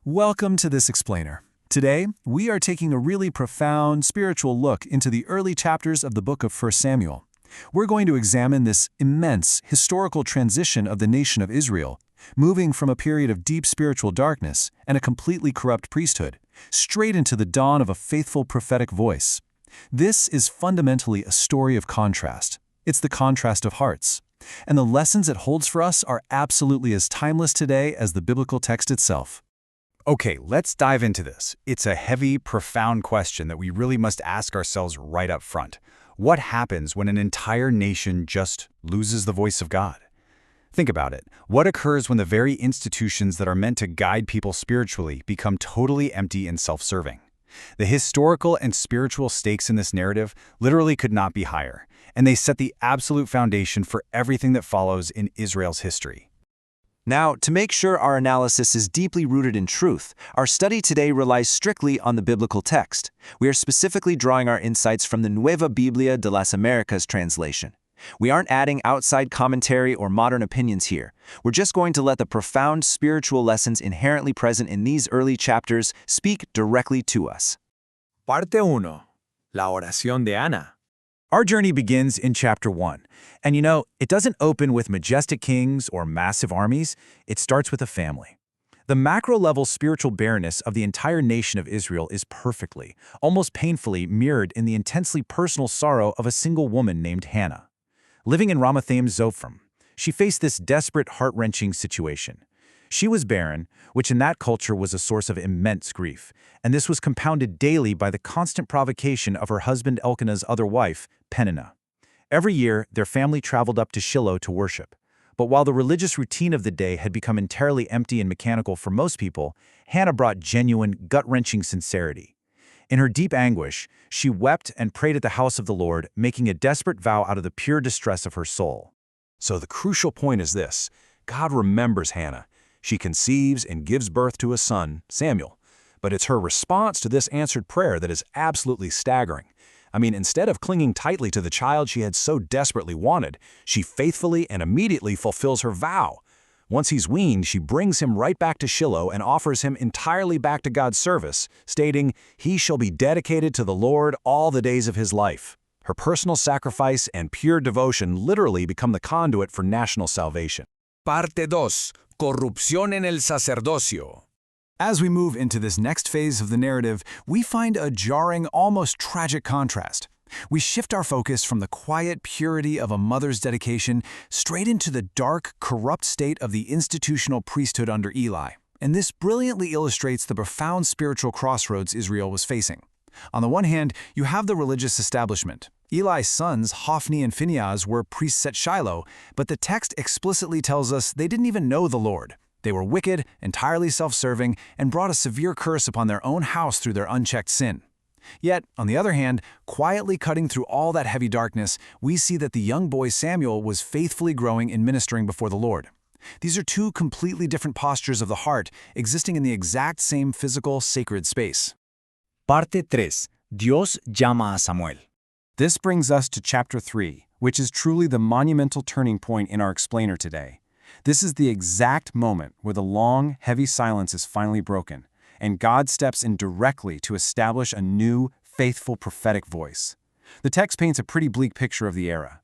Welcome to this explainer. Today, we are taking a really profound spiritual look into the early chapters of the book of 1 Samuel. We're going to examine this immense historical transition of the nation of Israel, moving from a period of deep spiritual darkness and a completely corrupt priesthood, straight into the dawn of a faithful prophetic voice. This is fundamentally a story of contrast. It's the contrast of hearts. And the lessons it holds for us are absolutely as timeless today as the biblical text itself. Okay, let's dive into this. It's a heavy, profound question that we really must ask ourselves right up front. What happens when an entire nation just loses the voice of God? Think about it. What occurs when the very institutions that are meant to guide people spiritually become totally empty and self-serving? The historical and spiritual stakes in this narrative literally could not be higher, and they set the absolute foundation for everything that follows in Israel's history. Now, to make sure our analysis is deeply rooted in truth, our study today relies strictly on the biblical text. We are specifically drawing our insights from the Nueva Biblia de las Americas translation. We aren't adding outside commentary or modern opinions here. We're just going to let the profound spiritual lessons inherently present in these early chapters speak directly to us. Parte 1. La oración de Ana. Our journey begins in chapter 1. And it doesn't open with majestic kings or massive armies. It starts with a family. The macro-level spiritual bareness of the entire nation of Israel is perfectly, almost painfully mirrored in the intensely personal sorrow of a single woman named Hannah. Living in Ramathaim Zophim, she faced this desperate, heart-wrenching situation. She was barren, which in that culture was a source of immense grief, and this was compounded daily by the constant provocation of her husband Elkanah's other wife, Peninnah. Every year, their family traveled up to Shiloh to worship. But while the religious routine of the day had become entirely empty and mechanical for most people, Hannah brought genuine, gut-wrenching sincerity. In her deep anguish, she wept and prayed at the house of the Lord, making a desperate vow out of the pure distress of her soul. So the crucial point is this: God remembers Hannah. She conceives and gives birth to a son, Samuel. But it's her response to this answered prayer that is absolutely staggering. Instead of clinging tightly to the child she had so desperately wanted, she faithfully and immediately fulfills her vow. Once he's weaned, she brings him right back to Shiloh and offers him entirely back to God's service, stating, "He shall be dedicated to the Lord all the days of his life." Her personal sacrifice and pure devotion literally become the conduit for national salvation. Parte 2. Corrupción en el sacerdocio. As we move into this next phase of the narrative, we find a jarring, almost tragic contrast. We shift our focus from the quiet purity of a mother's dedication straight into the dark, corrupt state of the institutional priesthood under Eli. And this brilliantly illustrates the profound spiritual crossroads Israel was facing. On the one hand, you have the religious establishment. Eli's sons, Hophni and Phinehas, were priests at Shiloh, but the text explicitly tells us they didn't even know the Lord. They were wicked, entirely self-serving, and brought a severe curse upon their own house through their unchecked sin. Yet, on the other hand, quietly cutting through all that heavy darkness, we see that the young boy Samuel was faithfully growing and ministering before the Lord. These are two completely different postures of the heart, existing in the exact same physical, sacred space. Parte 3. Dios llama a Samuel. This brings us to chapter 3, which is truly the monumental turning point in our explainer today. This is the exact moment where the long, heavy silence is finally broken, and God steps in directly to establish a new, faithful prophetic voice. The text paints a pretty bleak picture of the era.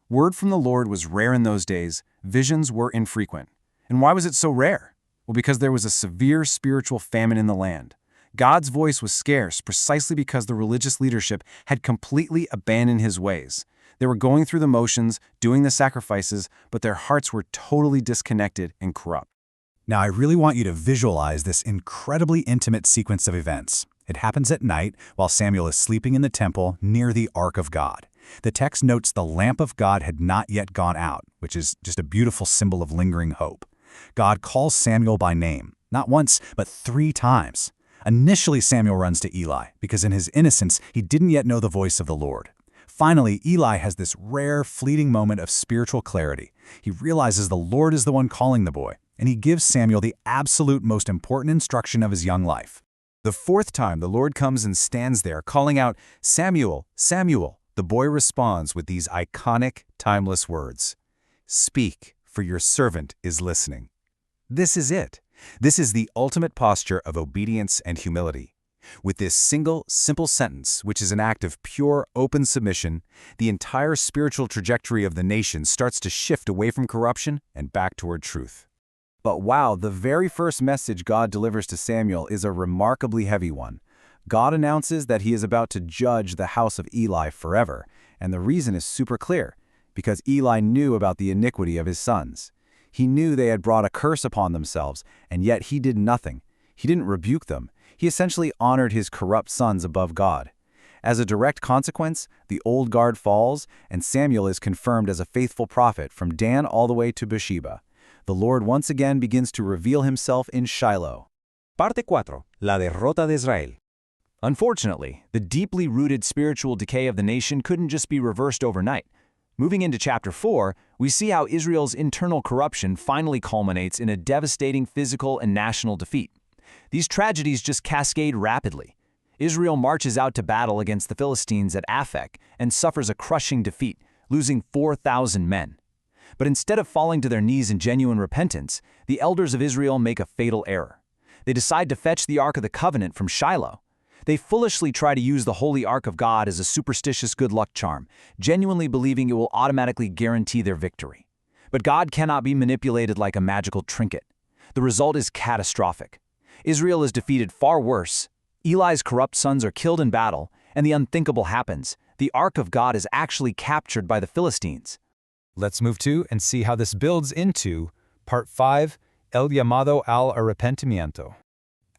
Word from the Lord was rare in those days, visions were infrequent. And why was it so rare? Well, because there was a severe spiritual famine in the land. God's voice was scarce precisely because the religious leadership had completely abandoned his ways. They were going through the motions, doing the sacrifices, but their hearts were totally disconnected and corrupt. Now, I really want you to visualize this incredibly intimate sequence of events. It happens at night while Samuel is sleeping in the temple near the Ark of God. The text notes the lamp of God had not yet gone out, which is just a beautiful symbol of lingering hope. God calls Samuel by name, not once, but 3 times. Initially, Samuel runs to Eli, because in his innocence, he didn't yet know the voice of the Lord. Finally, Eli has this rare, fleeting moment of spiritual clarity. He realizes the Lord is the one calling the boy, and he gives Samuel the absolute most important instruction of his young life. The 4th time the Lord comes and stands there, calling out, "Samuel, Samuel," the boy responds with these iconic, timeless words, "Speak, for your servant is listening." This is it. This is the ultimate posture of obedience and humility. With this single, simple sentence, which is an act of pure, open submission, the entire spiritual trajectory of the nation starts to shift away from corruption and back toward truth. But wow, the very first message God delivers to Samuel is a remarkably heavy one. God announces that he is about to judge the house of Eli forever, and the reason is super clear, because Eli knew about the iniquity of his sons. He knew they had brought a curse upon themselves, and yet he did nothing. He didn't rebuke them. He essentially honored his corrupt sons above God. As a direct consequence, the old guard falls, and Samuel is confirmed as a faithful prophet from Dan all the way to Bathsheba. The Lord once again begins to reveal himself in Shiloh. Parte 4. La derrota de Israel. Unfortunately, the deeply rooted spiritual decay of the nation couldn't just be reversed overnight. Moving into chapter 4, we see how Israel's internal corruption finally culminates in a devastating physical and national defeat. These tragedies just cascade rapidly. Israel marches out to battle against the Philistines at Aphek and suffers a crushing defeat, losing 4,000 men. But instead of falling to their knees in genuine repentance, the elders of Israel make a fatal error. They decide to fetch the Ark of the Covenant from Shiloh. They foolishly try to use the Holy Ark of God as a superstitious good luck charm, genuinely believing it will automatically guarantee their victory. But God cannot be manipulated like a magical trinket. The result is catastrophic. Israel is defeated far worse. Eli's corrupt sons are killed in battle, and the unthinkable happens. The Ark of God is actually captured by the Philistines. Let's move to and see how this builds into Part 5, El Llamado al Arrepentimiento.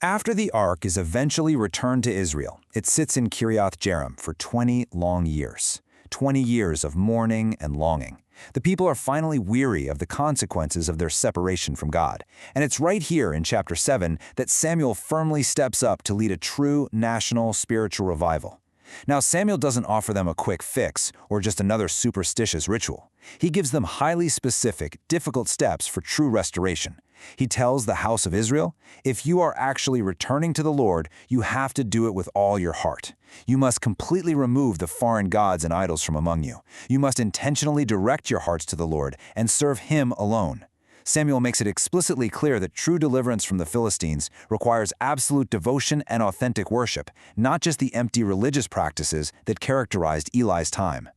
After the ark is eventually returned to Israel, it sits in Kiriath Jearim for 20 long years. 20 years of mourning and longing. The people are finally weary of the consequences of their separation from God. And it's right here in chapter 7 that Samuel firmly steps up to lead a true national spiritual revival. Now, Samuel doesn't offer them a quick fix or just another superstitious ritual. He gives them highly specific, difficult steps for true restoration. He tells the house of Israel, if you are actually returning to the Lord, you have to do it with all your heart. You must completely remove the foreign gods and idols from among you. You must intentionally direct your hearts to the Lord and serve Him alone. Samuel makes it explicitly clear that true deliverance from the Philistines requires absolute devotion and authentic worship, not just the empty religious practices that characterized Eli's time.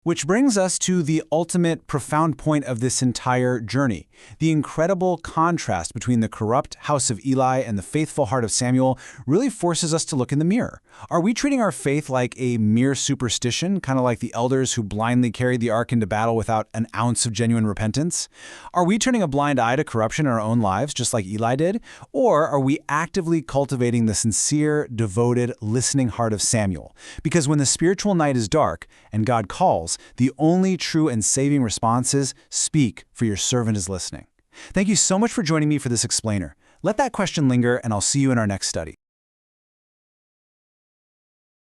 Which brings us to the ultimate profound point of this entire journey. The incredible contrast between the corrupt house of Eli and the faithful heart of Samuel really forces us to look in the mirror. Are we treating our faith like a mere superstition, kind of like the elders who blindly carried the ark into battle without an ounce of genuine repentance? Are we turning a blind eye to corruption in our own lives, just like Eli did? Or are we actively cultivating the sincere, devoted, listening heart of Samuel? Because when the spiritual night is dark and God calls, the only true and saving response is, speak, for your servant is listening. Thank you so much for joining me for this explainer. Let that question linger, and I'll see you in our next study.